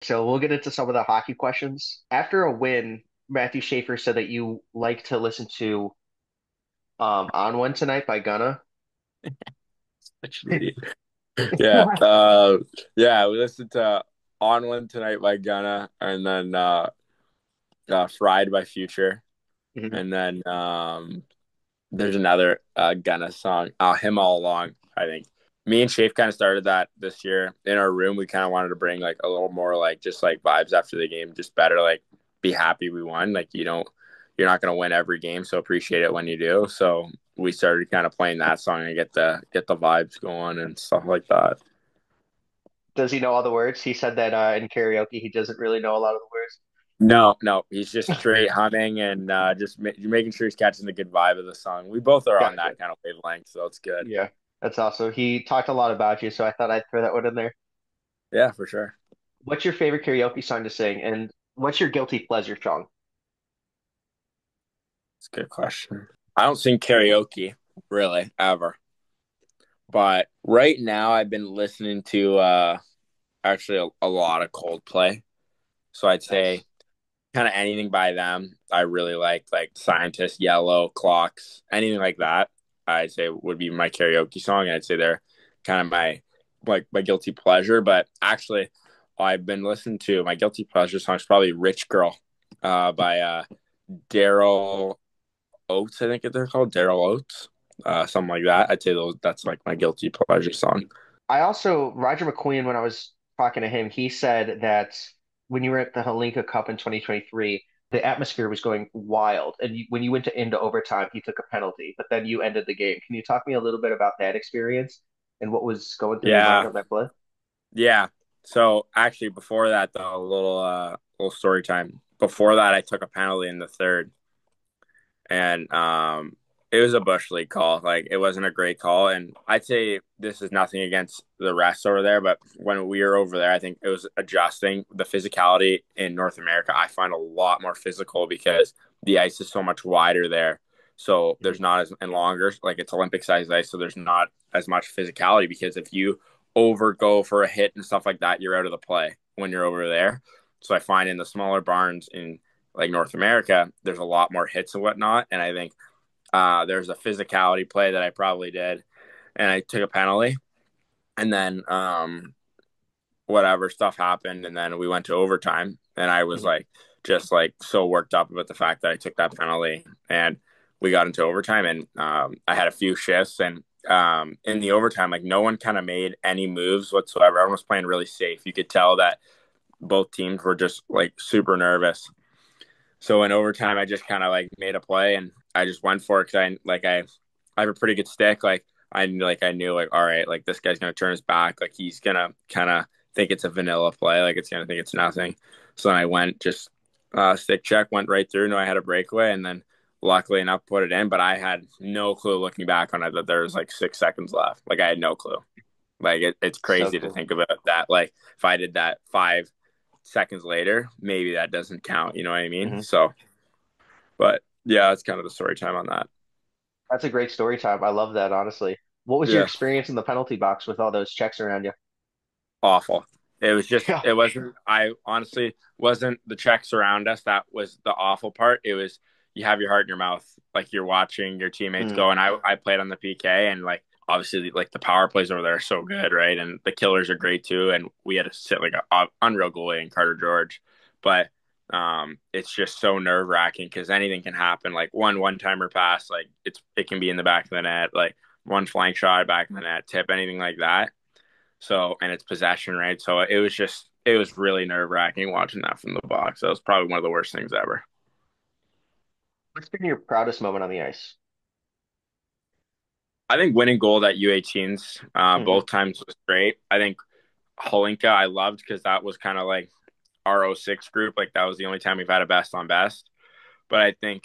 So we'll get into some of the hockey questions. After a win, Matthew Schaefer said that you like to listen to On One Tonight by Gunna. Actually, yeah. Yeah, we listened to On One Tonight by Gunna, and then Fried by Future. Mhm. And then there's another Gunna song, Him All Along, I think. Me and Shafe kind of started that this year in our room. We kind of wanted to bring like a little more like just like vibes after the game, just better like be happy we won. Like you're not gonna win every game, so appreciate it when you do. So we started kind of playing that song and get the vibes going and stuff like that. Does he know all the words? He said that in karaoke he doesn't really know a lot of the No, no, he's just straight humming and just making sure he's catching the good vibe of the song. We both are on Gotcha. that kind of wavelength, so it's good. Yeah, that's awesome. He talked a lot about you, so I thought I'd throw that one in there. Yeah, for sure. What's your favorite karaoke song to sing, and what's your guilty pleasure song? It's a good question. I don't sing karaoke really ever, but right now I've been listening to actually a lot of Coldplay. So I'd say Nice. kind of anything by them. I really like Scientist, Yellow, Clocks, anything like that. I'd say would be my karaoke song, and I'd say they're kind of my guilty pleasure. But actually, I've been listening to my guilty pleasure song is probably "Rich Girl" by Daryl Oates. I think they're called Daryl Oates, something like that. I'd say that's like my guilty pleasure song. I also, Roger McQueen, when I was talking to him, he said that when you were at the Halinka Cup in 2023, the atmosphere was going wild. And when you went into overtime, he took a penalty, but then you ended the game. Can you talk me a little bit about that experience and what was going through your mind Yeah, on that play? yeah. So actually, before that, though, a little story time. Before that, I took a penalty in the third, and it was a bush league call. Like it wasn't a great call, and I'd say this is nothing against the rest over there, but when we were over there, I think it was adjusting the physicality in North America. I find a lot more physical because the ice is so much wider there. So Mhm. there's not as and longer, like it's Olympic sized ice, so there's not as much physicality because if you over go for a hit and stuff like that, you're out of the play when you're over there. So I find in the smaller barns in like North America, there's a lot more hits and whatnot. And I think there's a physicality play that I probably did, and I took a penalty, and then whatever stuff happened, and then we went to overtime, and I was Mhm. like just like so worked up about the fact that I took that penalty, and we got into overtime, and I had a few shifts, and in the overtime, like no one kind of made any moves whatsoever. Everyone was playing really safe. You could tell that both teams were just like super nervous. So in overtime, I just kind of like made a play and I just went for it because I have a pretty good stick. I knew like all right, like this guy's gonna turn his back, like he's gonna kind of think it's a vanilla play, like it's gonna think it's nothing. So then I went just stick check, went right through. No, I had a breakaway, and then luckily enough put it in. But I had no clue looking back on it that there was like 6 seconds left. Like I had no clue. Like it's So crazy to cool. think about that. Like if I did that 5 seconds later, maybe that doesn't count. You know what I mean? Mhm. So, but yeah, that's kind of the story time on that. That's a great story time. I love that, honestly. What was your Yeah, experience in the penalty box with all those checks around you? awful. It was just, Yeah. it wasn't, I honestly wasn't the checks around us. That was the awful part. It was, you have your heart in your mouth, like you're watching your teammates Mm. go. And I played on the PK and like, obviously like the power plays over there are so good, right? And the killers are great too. And we had to sit like an unreal goalie in Carter George. But it's just so nerve wracking because anything can happen. Like one timer pass, like it can be in the back of the net, like one flank shot back in the net, tip, anything like that. So, and it's possession, right? So it was really nerve wracking watching that from the box. That was probably one of the worst things ever. What's been your proudest moment on the ice? I think winning gold at U18s Hmm. both times was great. I think Holinka I loved because that was kind of like our '06 group. Like that was the only time we've had a best on best. But I think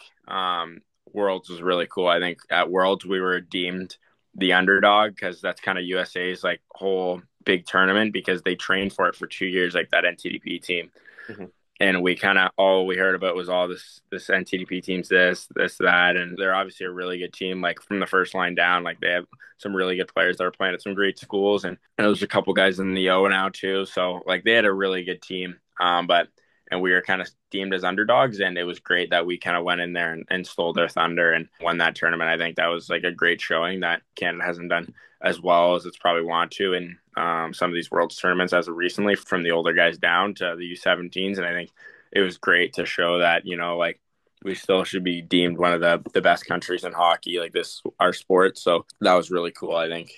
Worlds was really cool. I think at Worlds we were deemed the underdog because that's kind of USA's like whole big tournament because they trained for it for 2 years, like that NTDP team. Hmm. And we kind of all we heard about was all this NTDP team's this that, and they're obviously a really good team. Like from the first line down, like they have some really good players that are playing at some great schools, and there's a couple guys in the O now too. So like they had a really good team. But and we were kind of deemed as underdogs, and it was great that we kind of went in there and stole their thunder and won that tournament. I think that was like a great showing that Canada hasn't done as well as it's probably want to in some of these world tournaments as of recently, from the older guys down to the U17s. And I think it was great to show that, like we still should be deemed one of the best countries in hockey, like this, our sport. So that was really cool, I think.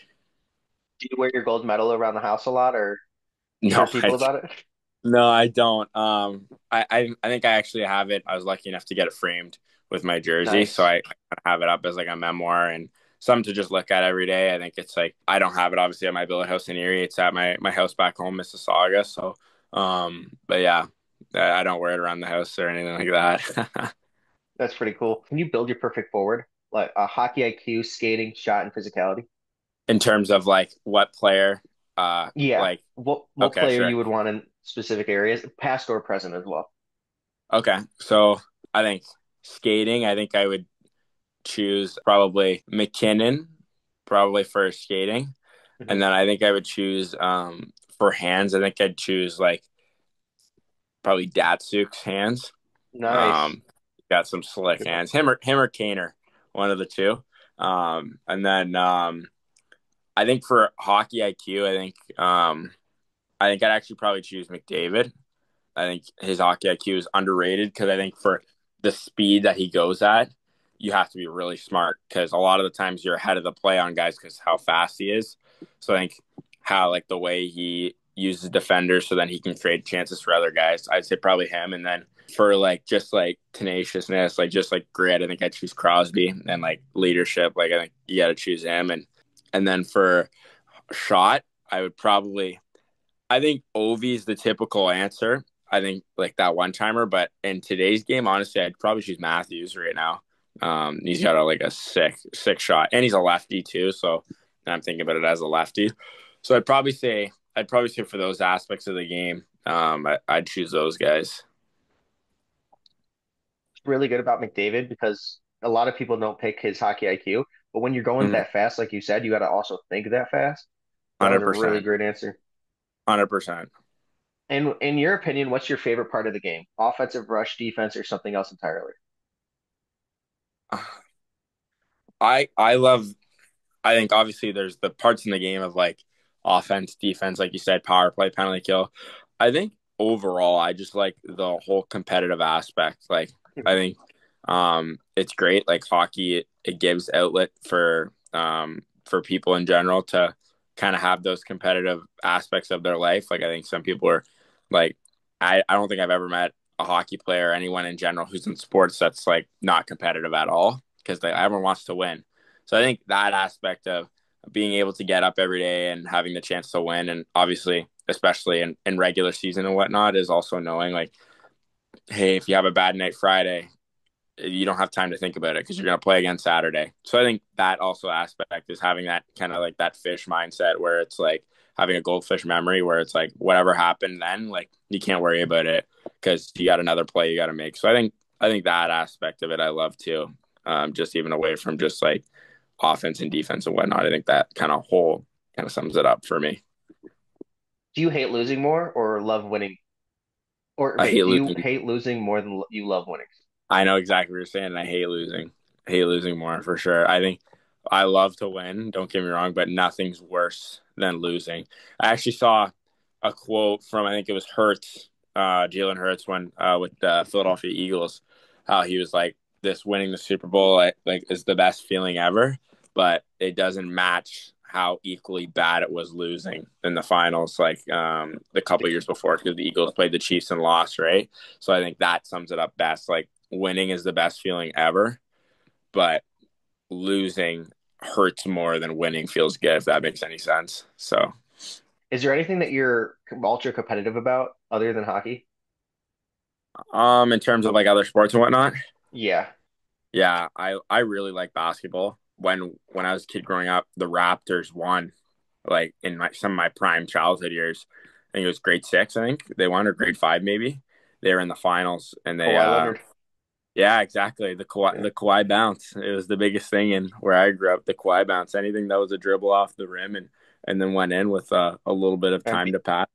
Do you wear your gold medal around the house a lot or show No, people about it? no, I don't. I think I actually have it. I was lucky enough to get it framed with my jersey, so Nice. I have it up as like a memoir and something to just look at every day. I think it's like I don't have it obviously at my billet house in Erie. It's at my house back home, Mississauga. So, but yeah, I don't wear it around the house or anything like that. That's pretty cool. Can you build your perfect forward? Like a hockey IQ, skating, shot, and physicality? In terms of like what player, Yeah. like What okay, player sure, you would want in specific areas, past or present as well? okay. So I think skating. I think I would choose probably McKinnon, probably for skating. And Hmm. then I think I would choose for hands, I think I'd choose like probably Datsuk's hands. Nice. Um got some slick Good one. hands. Him or Kaner, one of the two. And then I think for hockey IQ, I think I'd actually probably choose McDavid. I think his hockey IQ is underrated because I think for the speed that he goes at, you have to be really smart because a lot of the times you're ahead of the play on guys because how fast he is. So I think how like the way he uses defenders so then he can create chances for other guys. I'd say probably him. And then for like just like tenaciousness, like just like grit, I think I'd choose Crosby and like leadership. Like I think you got to choose him. And then for shot, I would probably I think Ovi's the typical answer. I think like that one timer, but in today's game, honestly, I'd probably choose Matthews right now. He's got like a sick shot, and he's a lefty too. So I'm thinking about it as a lefty. So I'd probably say for those aspects of the game, I'd choose those guys. Really good about McDavid because a lot of people don't pick his hockey IQ, but when you're going that fast, like you said, you got to also think that fast. So that was Hundred a really percent, great answer. 100%. And in your opinion, what's your favorite part of the game? Offensive rush, defense, or something else entirely? I love I think obviously there's the parts in the game of like offense, defense, like you said, power play, penalty kill. I think overall, I just like the whole competitive aspect. Like I Mhm. think it's great. Like hockey, it gives outlet for people in general to kind of have those competitive aspects of their life. Like I think some people are like, I don't think I've ever met a hockey player or anyone in general who's in sports that's like not competitive at all because everyone wants to win. So I think that aspect of being able to get up every day and having the chance to win, and obviously, especially in regular season and whatnot, is also knowing like, hey, if you have a bad night Friday, you don't have time to think about it because you're going to play again Saturday. So I think that also aspect is having that kind of like that fish mindset where it's like having a goldfish memory where it's like whatever happened then, like you can't worry about it because you got another play you got to make. So I think that aspect of it I love too. Just even away from just like offense and defense and whatnot. I think that kind of whole kind of sums it up for me. Do you hate losing more or love winning? Or I wait, hate do you losing. hate losing more than you love winning? I know exactly what you're saying. And I hate losing. I hate losing more for sure. I think I love to win. Don't get me wrong, but nothing's worse than losing. I actually saw a quote from I think it was Hurts, Jalen Hurts, when with the Philadelphia Eagles, how he was like, "This winning the Super Bowl like is the best feeling ever, but it doesn't match how equally bad it was losing in the finals, like the couple years before, because the Eagles played the Chiefs and lost, right? So I think that sums it up best. Like winning is the best feeling ever, but losing hurts more than winning feels good, if that makes any sense. So, Is there anything that you're ultra competitive about other than hockey? in terms of like other sports and whatnot, Yeah. yeah, I really like basketball. When I was a kid growing up, the Raptors won like in some of my prime childhood years. I think it was grade six. I think they won or grade five maybe. They were in the finals and they Kawhi Leonard. yeah, exactly. Yeah. The Kawhi bounce. It was the biggest thing in where I grew up. The Kawhi bounce. Anything that was a dribble off the rim and then went in with a little bit of And time to pass.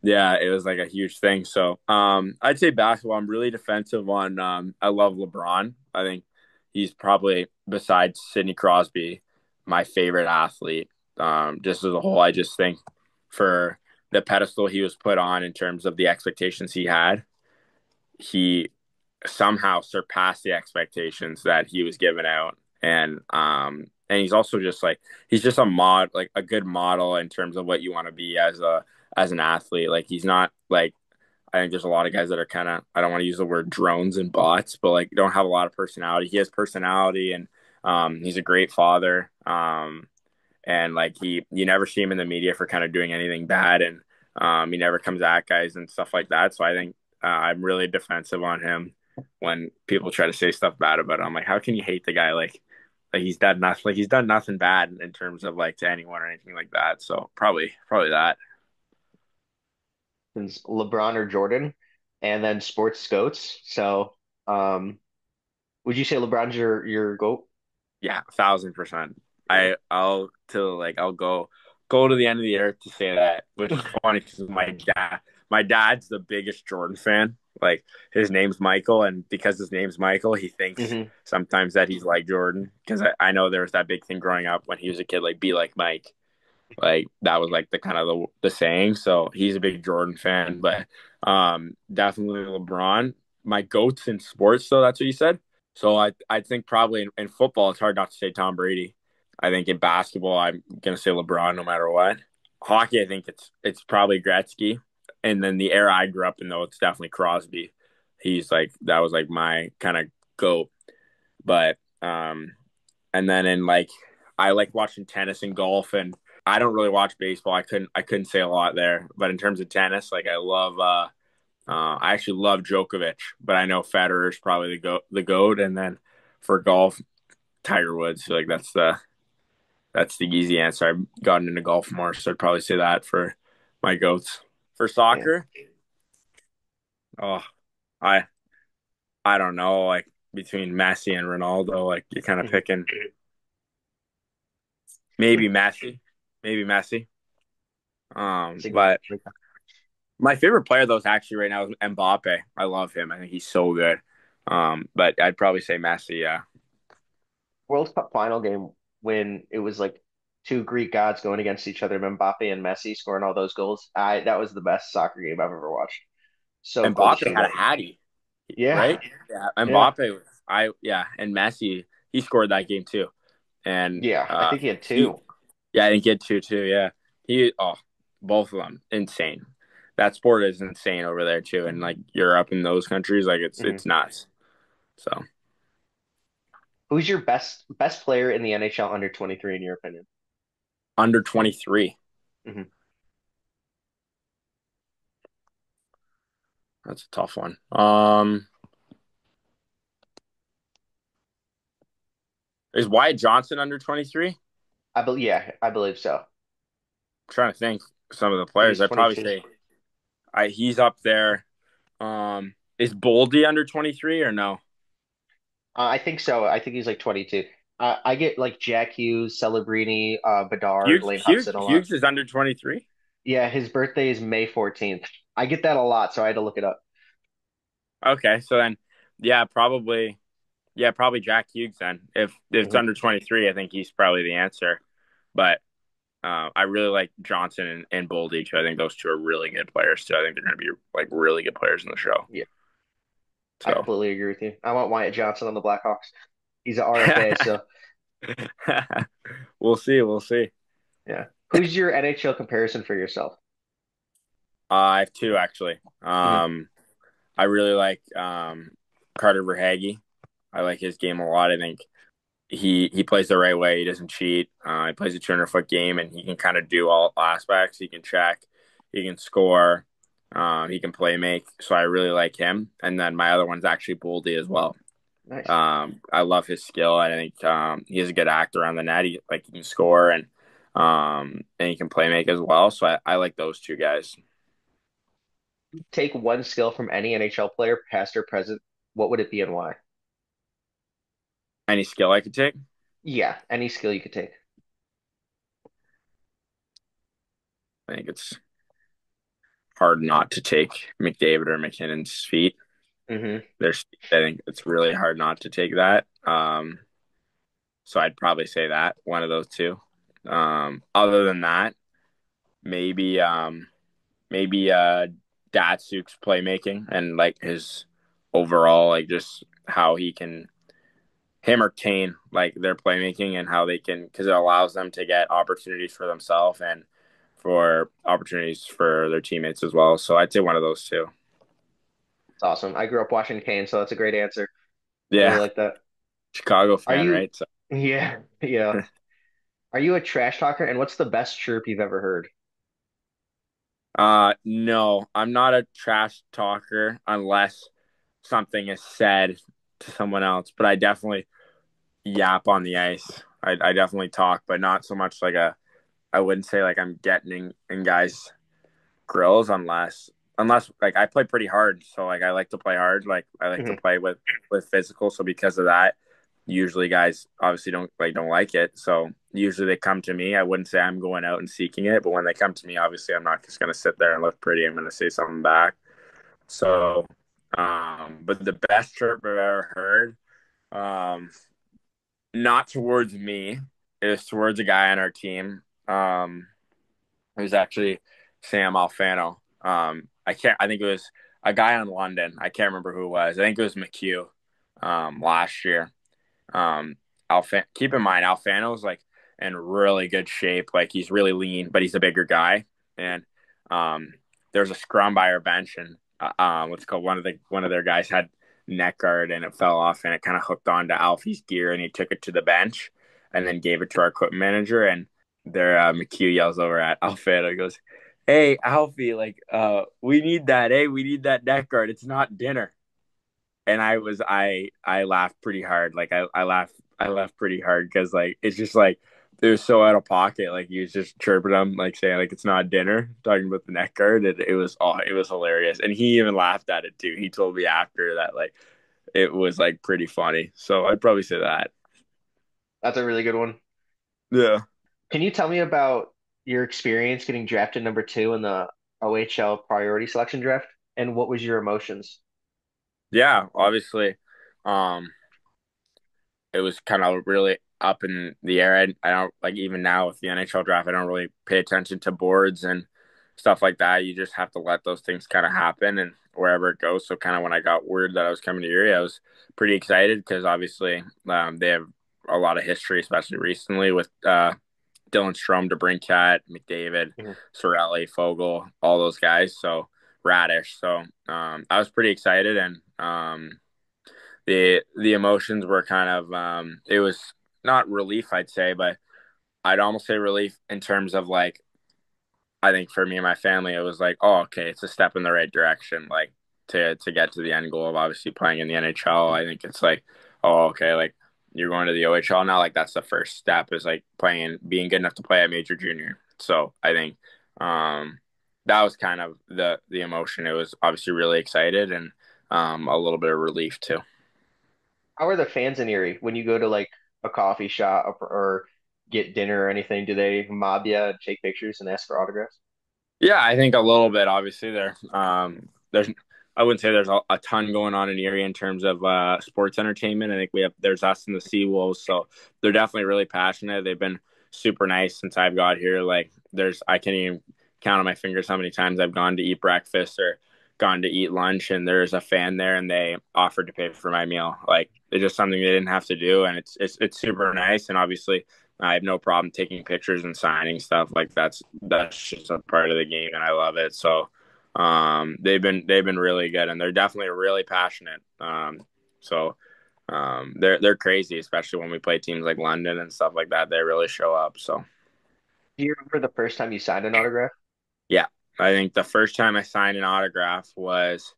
Yeah, it was like a huge thing. So, I'd say basketball. I'm really defensive on. I love LeBron. I think he's probably besides Sidney Crosby, my favorite athlete. Just as a whole, I just think for the pedestal he was put on in terms of the expectations he had, he somehow surpassed the expectations that he was given out. And he's also just like he's just a mod like a good model in terms of what you want to be as an athlete. Like he's not like I think there's a lot of guys that are kind of I don't want to use the word drones and bots, but like don't have a lot of personality. He has personality and he's a great father. And like he you never see him in the media for kind of doing anything bad and he never comes at guys and stuff like that. So I think I'm really defensive on him when people try to say stuff bad about him. I'm like, how can you hate the guy? Like he's done nothing bad in terms of like to anyone or anything like that. So probably that. It's LeBron or Jordan, and then sports scouts. So, um, would you say LeBron's your GOAT? Yeah, 1,000%. Yeah. I'll go to the end of the earth to say that, which is funny because my dad's the biggest Jordan fan. Like his name's Michael, and because his name's Michael, he thinks Hmm. sometimes that he's like Jordan. Because I know there was that big thing growing up when he was a kid, like be like Mike. Like that was like the kind of the saying. So he's a big Jordan fan, but definitely LeBron. My goats in sports, though. That's what you said. So I think probably in football it's hard not to say Tom Brady. I think in basketball I'm gonna say LeBron no matter what. Hockey I think it's probably Gretzky, and then the era I grew up in though it's definitely Crosby. He's like that was like my kind of goat. But and then in like I like watching tennis and golf, and I don't really watch baseball. I couldn't say a lot there. But in terms of tennis, like I actually love Djokovic, but I know Federer is probably the goat, and then for golf, Tiger Woods. So like that's the easy answer. I've gotten into golf more, so I'd probably say that for my goats. For Yeah. soccer, oh, I I don't know, like between Messi and Ronaldo, like you're kind of Hmm. picking maybe Messi, maybe Messi. It's a But great my favorite player though is actually right now is Mbappe. I love him. I think he's so good. But I'd probably say Messi. Yeah, World Cup final game when it was like two Greek gods going against each other, Mbappe and Messi scoring all those goals. I That was the best soccer game I've ever watched. So cool to Mbappe see had a that. hattie, Yeah, right? Yeah, yeah, Mbappe. And Messi he scored that game too. And yeah. I think he had he two. yeah I didn't get two too. Yeah, he both of them insane. That sport is insane over there too, and like Europe and those countries, like Hmm. it's nuts. So Who's your best player in the NHL under 23 in your opinion? under 23, Hmm. that's a tough one. Is Wyatt Johnson under 23? I believe so. Trying to think some of the I think players. he's I'd probably 22. say he's up there. Is Boldy under 23 or no? I think so. I think he's like 22. I get like Jack Hughes, Celebrini, Bedard, Hughes Lane Hughes Hudson a lot. Hughes is under 23. Yeah, his birthday is May 14th. I get that a lot, so I had to look it up. Okay, so then yeah, probably Jack Hughes then. If it's Hmm. under 23, I think he's probably the answer. But I really like Johnson and Boldy too. I think those two are really good players too. I think they're going to be like really good players in the show. Yeah, I So completely agree with you. I want Wyatt Johnson on the Blackhawks. He's an RFA, so we'll see. We'll see. yeah. Who's your NHL comparison for yourself? I have two actually. Hmm. I really like Carter Verhaeghe. I like his game a lot. I think he plays the right way. He doesn't cheat. He plays a 200-foot game, and he can kind of do all aspects. He can check, he can score, he can play make. So I really like him. And then my other one's actually Boldy as well. Nice. I love his skill. I think he's a good actor on the net. He can score and he can play make as well. So I like those two guys. Take one skill from any NHL player, past or present. What would it be and why? Any skill I could take? Yeah, any skill you could take. I think it's hard not to take McDavid or McKinnon's feet. Hmm. I think it's really hard not to take that. So I'd probably say that one of those two. Other than that, maybe maybe Datsuk's playmaking and like his overall like just how he can him or Kane like their playmaking and how they can because it allows them to get opportunities for themselves and for opportunities for their teammates as well. So I'd say one of those two. It's awesome. I grew up watching Kane, so that's a great answer. I really Yeah, like that. Chicago Are fan, you? right? So Yeah, yeah. Are you a trash talker? And what's the best chirp you've ever heard? no, I'm not a trash talker unless something is said to someone else, but I definitely yap on the ice. I definitely talk, but not so much like I wouldn't say like I'm getting in guys' grills unless like I play pretty hard. So like I like to play hard. Like I like to Hmm. play with physical. So because of that, usually guys obviously don't like it. So usually they come to me. I wouldn't say I'm going out and seeking it, but when they come to me, obviously I'm not just gonna sit there and look pretty. I'm gonna say something back. So but the best chirp I've ever heard, not towards me, is towards a guy on our team. It was actually Sam Alfano. I think it was a guy in London. I can't remember who it was. I think it was McHugh last year. Keep in mind, Alfano's like in really good shape. Like he's really lean, but he's a bigger guy. And there's a scrum by our bench, and what's called one of their guys had neck guard, and it fell off, and it kind of hooked onto Alfie's gear, and he took it to the bench, and then gave it to our equipment manager, and their McHugh yells over at Alfano, he goes, "Hey Alfie, like we need that. Hey, we need that neck guard. It's not dinner." And I laughed pretty hard. Like I laughed pretty hard because like it's just like it was so out of pocket. Like he was just chirping them, like saying like it's not dinner, talking about the neck guard. And it was hilarious. And he even laughed at it too. He told me after that like it was like pretty funny. So I'd probably say that. That's a really good one. Yeah. Can you tell me about your experience getting drafted number two in the OHL priority selection draft? And what was your emotions? Yeah, obviously. Um it was kind of really up in the air. I don't like even now with the NHL draft, I don't really pay attention to boards and stuff like that. You just have to let those things kind of happen and wherever it goes. So kind of when I got word that I was coming to Erie, I was pretty excited because obviously they have a lot of history, especially recently with Dylan Strome, DeBrincat, McDavid, Mhm. Sorelli, Fogle, all those guys. So Radish. So I was pretty excited and the emotions were kind of it was not relief I'd say, but I'd almost say relief in terms of like I think for me and my family it was like, oh okay, it's a step in the right direction, like to get to the end goal of obviously playing in the NHL. I think it's like, oh okay, like you're going to the OHL now, like that's the first step is like playing being good enough to play at major junior. So I think that was kind of the emotion. It was obviously really excited and a little bit of relief too. How are the fans in Erie when you go to like a coffee shop or get dinner or anything? Do they mob you, take pictures, and ask for autographs? Yeah, I think a little bit. Obviously, there's I wouldn't say there's a ton going on in Erie in terms of sports entertainment. I think there's us and the Seawolves, so they're definitely really passionate. They've been super nice since I've got here. Like there's I can't even count on my fingers how many times I've gone to eat breakfast or gone to eat lunch, and there's a fan there, and they offered to pay for my meal. Like it's just something they didn't have to do, and it's super nice. And obviously, I have no problem taking pictures and signing stuff. Like that's just a part of the game, and I love it. So they've been really good, and they're definitely really passionate. They're crazy, especially when we play teams like London and stuff like that. They really show up. So Do you remember the first time you signed an autograph? yeah, I think the first time I signed an autograph was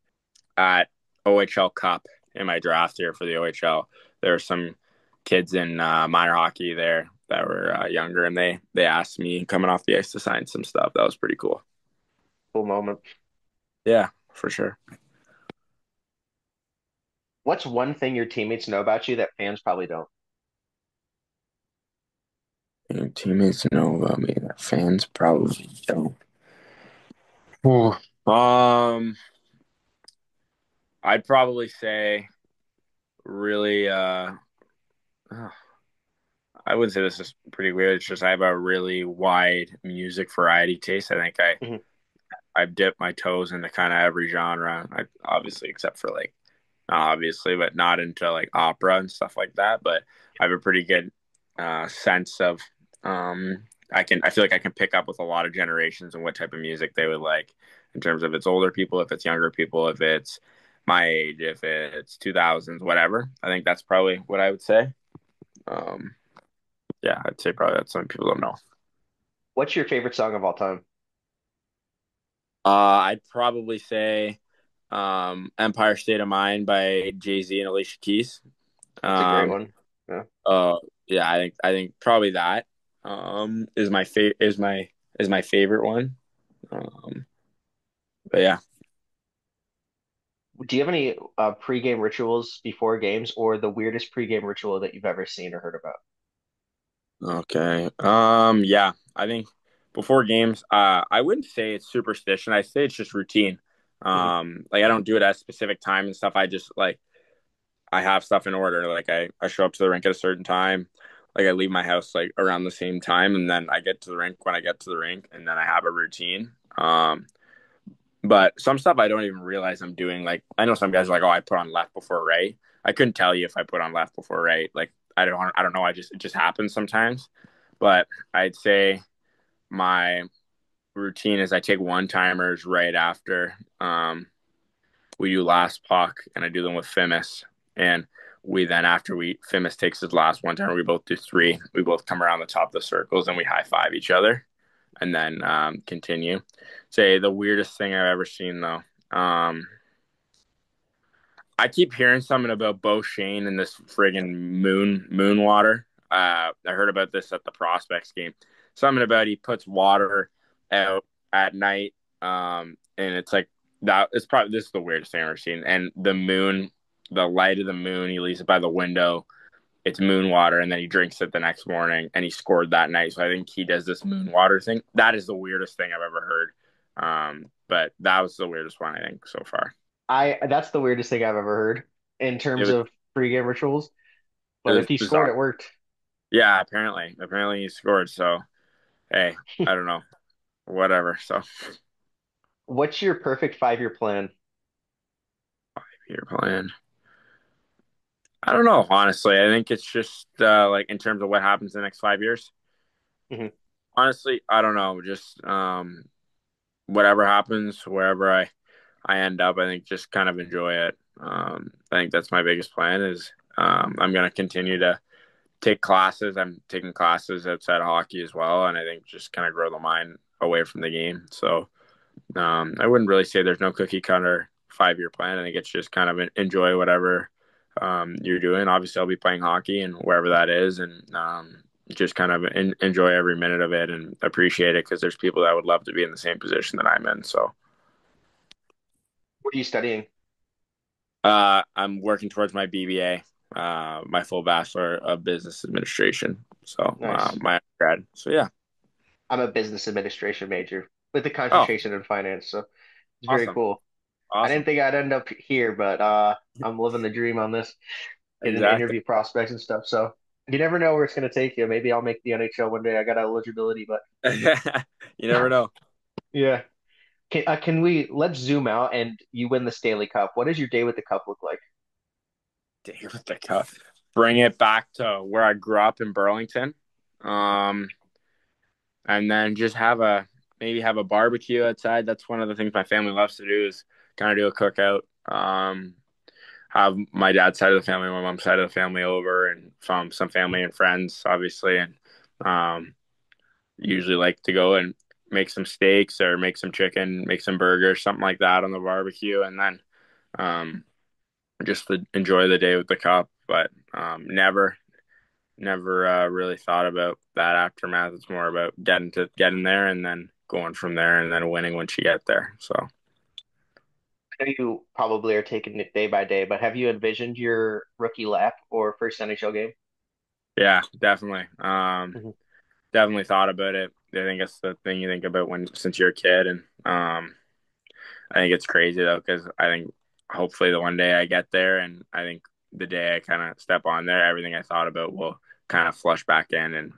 at OHL Cup in my draft year for the OHL. There were some kids in minor hockey there that were younger, and they asked me coming off the ice to sign some stuff. That was pretty cool. Cool moment. Yeah, for sure. What's one thing your teammates know about you that fans probably don't? Your teammates know about me. Their fans probably don't. Ooh. Um, I'd probably say really. I would say this is pretty weird. It's just I have a really wide music variety taste. I think Mhm. I've dipped my toes into kind of every genre. I obviously except for like not obviously, but not into like opera and stuff like that. But I have a pretty good sense of I feel like I can pick up with a lot of generations and what type of music they would like in terms of it's older people, if it's younger people, if it's my age, if it's 2000s, whatever. I think that's probably what I would say. Um, yeah, I'd say probably that some people don't know. What's your favorite song of all time? I'd probably say Empire State of Mind by Jay-Z and Alicia Keys. That's a great Um, one. Yeah. uh, yeah, I think probably that is my favorite one. Um, but yeah, Do you have any pregame rituals before games, or the weirdest pregame ritual that you've ever seen or heard about? okay. Yeah, I think before games, I wouldn't say it's superstition. I say it's just routine. Hmm. Like I don't do it at a specific time and stuff. I just like I have stuff in order. Like I show up to the rink at a certain time. Like I leave my house like around the same time, and then I get to the rink when I get to the rink, and then I have a routine. But some stuff I don't even realize I'm doing. Like I know some guys are like, "Oh, I put on left before right." I couldn't tell you if I put on left before right. Like I don't know. It just happens sometimes. But I'd say my routine is I take one timers right after we do last puck, and I do them with Fimis. And we then, after we Fimis takes his last one timer, we both do three. We both come around the top of the circles and we high five each other, and then continue. Say the weirdest thing I've ever seen though. I keep hearing something about Bo Shane and this friggin' moon water. I heard about this at the prospects game. Something about he puts water out at night, and it's like that. It's probably this is the weirdest thing I've ever seen. And the moon, the light of the moon, he leaves it by the window. It's moon water, and then he drinks it the next morning, and he scored that night. So I think he does this moon water thing. That is the weirdest thing I've ever heard. But that was the weirdest one I think so far. I That's the weirdest thing I've ever heard in It terms was of pregame rituals. it But was if he scored, bizarre. it worked. Yeah, apparently he scored. So hey, I don't know, whatever. So What's your perfect 5-year plan? you're playing. I don't know. Honestly, I think it's just like in terms of what happens in the next 5 years. Hmm. Honestly, I don't know. Just whatever happens, wherever I end up, I think just kind of enjoy it. I think that's my biggest plan. Is I'm going to continue to take classes. I'm taking classes outside of hockey as well, and I think just kind of grow the mind away from the game. So I wouldn't really say there's no cookie cutter 5 year plan. I think it's just kind of enjoy whatever you're doing. Obviously, I'll be playing hockey and wherever that is, and just kind of enjoy every minute of it and appreciate it because there's people that would love to be in the same position that I'm in. So What are you studying? I'm working towards my BBA, my full Bachelor of Business Administration. So Nice. my undergrad. So yeah. I'm a business administration major with a Oh, concentration in finance, so it's very awesome, cool. I didn't awesome. think I'd end up here, but I'm living the dream on this, getting Exactly. interview prospects and stuff. So you never know where it's going to take you. Maybe I'll make the NHL one day. I got eligibility, but You never know. yeah. Can we let's zoom out and you win the Stanley Cup? What does your day with the cup look like? Day with the cup. Bring it back to where I grew up in Burlington. Um, and then just maybe have a barbecue outside. That's one of the things my family loves to do is kind of do a cookout. Have my dad's side of the family, my mom's side of the family over, and from some family and friends, obviously, and um, usually like to go and make some steaks or make some chicken, make some burgers, something like that on the barbecue, and then um, just to enjoy the day with the cup. But never really thought about that aftermath. It's more about getting there and then going from there and then winning once you get there. So I know you probably are taking it day by day, but have you envisioned your rookie lap or first NHL game? yeah, definitely. Mhm. Definitely thought about it. I think that's the thing you think about when since you're a kid and I think it's crazy though, because I think hopefully the one day I get there, and I think the day I kind of step on there, everything I thought about will kind of flush back in, and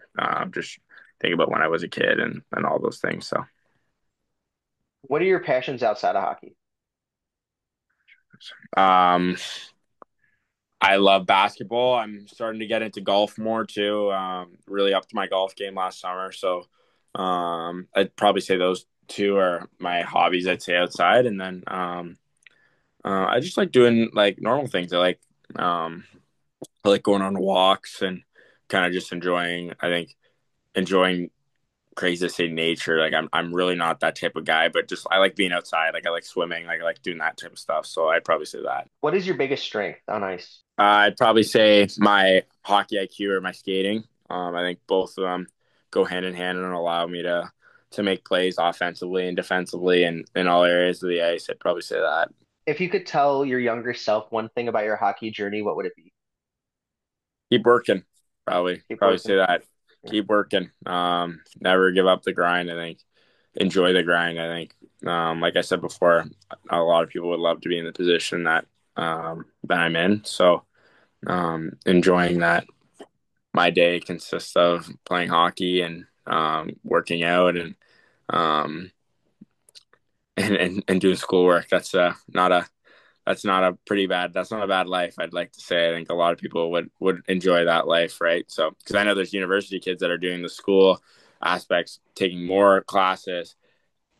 just think about when I was a kid and all those things. So, What are your passions outside of hockey? um, I love basketball. I'm starting to get into golf more too. Really upped my golf game last summer. So I'd probably say those two are my hobbies, I'd say outside. And then I just like doing like normal things. Um, I like going on walks and kind of just enjoying, I think, enjoying crazy to say nature. Like I'm really not that type of guy, but just I like being outside. Like I like swimming. Like I like doing that type of stuff. So I'd probably say that. What is your biggest strength on ice? I'd probably say my hockey IQ or my skating. I think both of them go hand in hand and allow me to make plays offensively and defensively and in all areas of the ice. I'd probably say that. If you could tell your younger self one thing about your hockey journey, what would it be? Keep working. Keep Probably say working. that. Yeah. Keep working. Never give up the grind. I think enjoy the grind. I think, like I said before, a lot of people would love to be in the position that I'm in. So enjoying that. My day consists of playing hockey and working out um, and doing schoolwork. That's not a bad life. I'd like to say. I think a lot of people would enjoy that life, right? So because I know there's university kids that are doing the school aspects, taking more classes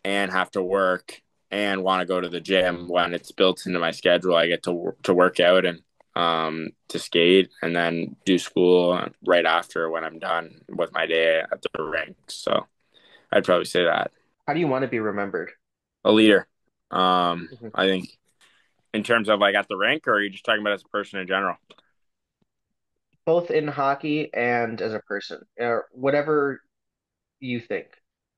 and have to work and want to go to the gym when it's built into my schedule. I get to work out and to skate and then do school right after when I'm done with my day at the rink. So I'd probably say that How do you want to be remembered? a leader. Mhm. I think in terms of like at the rink, or are you just talking about as a person in general? Both in hockey and as a person, or whatever you think.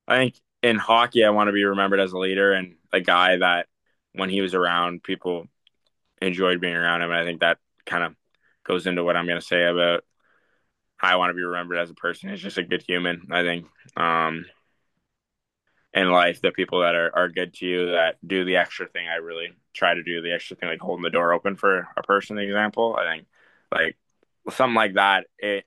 I think in hockey, I want to be remembered as a leader and a guy that when he was around, people enjoyed being around him. And I think that kind of goes into what I'm going to say about how I want to be remembered as a person. He's just a good human. I think um, in life, the people that are good to you, that do the extra thing, I really try to do the extra thing, like holding the door open for a person, example. I think like something like that, it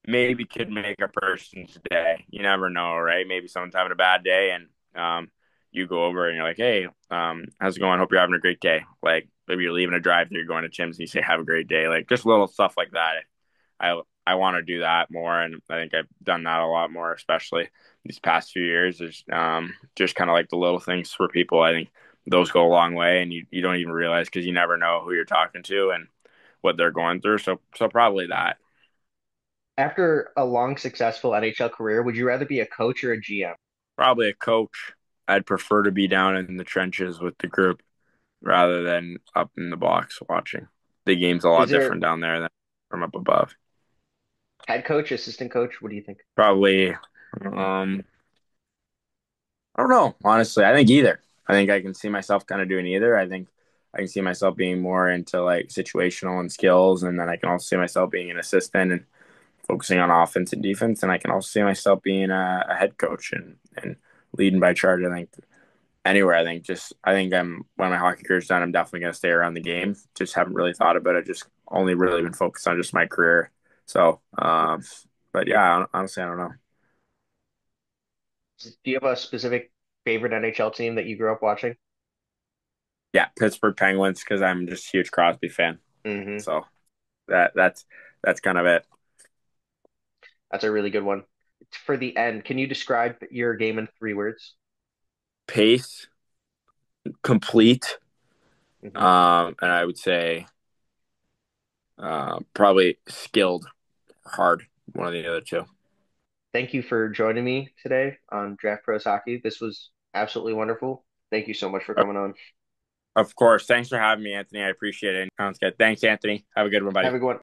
maybe could make a person's day. You never know, right? Maybe someone's having a bad day and you go over and you're like, hey, how's it going? Hope you're having a great day. Like maybe you're leaving a drive through, you're going to Chim's and you say, have a great day. Like just little stuff like that. I want to do that more, and I think I've done that a lot more, especially these past few years. There's just kind of like the little things for people. I think those go a long way, and you don't even realize because you never know who you're talking to and what they're going through. So probably that. After a long, successful NHL career, would you rather be a coach or a GM? Probably a coach. I'd prefer to be down in the trenches with the group rather than up in the box watching. The game's a Is lot there different down there than from up above. head coach, assistant coach? What do you think? Probably, I don't know. Honestly, I think either. I think I can see myself kind of doing either. I think I can see myself being more into like situational and skills, and then I can also see myself being an assistant and focusing on offense and defense, and I can also see myself being a head coach and leading by charge. I think anywhere. I think I'm when my hockey career's done, I'm definitely gonna stay around the game. Just haven't really thought about it. Just only really been focused on just my career. So, but yeah, honestly, I don't know. Do you have a specific favorite NHL team that you grew up watching? Yeah, Pittsburgh Penguins because I'm just a huge Crosby fan. Hmm. So that's kind of it. That's a really good one. For the end, can you describe your game in 3 words? Pace, complete, Hmm. and I would say probably skilled, hard. One of the other two. Thank you for joining me today on Draft Pros Hockey. This was absolutely wonderful. Thank you so much for coming on. Of course. Thanks for having me, Anthony. I appreciate it. Sounds good. Thanks, Anthony. Have a good one, Have buddy. a good one.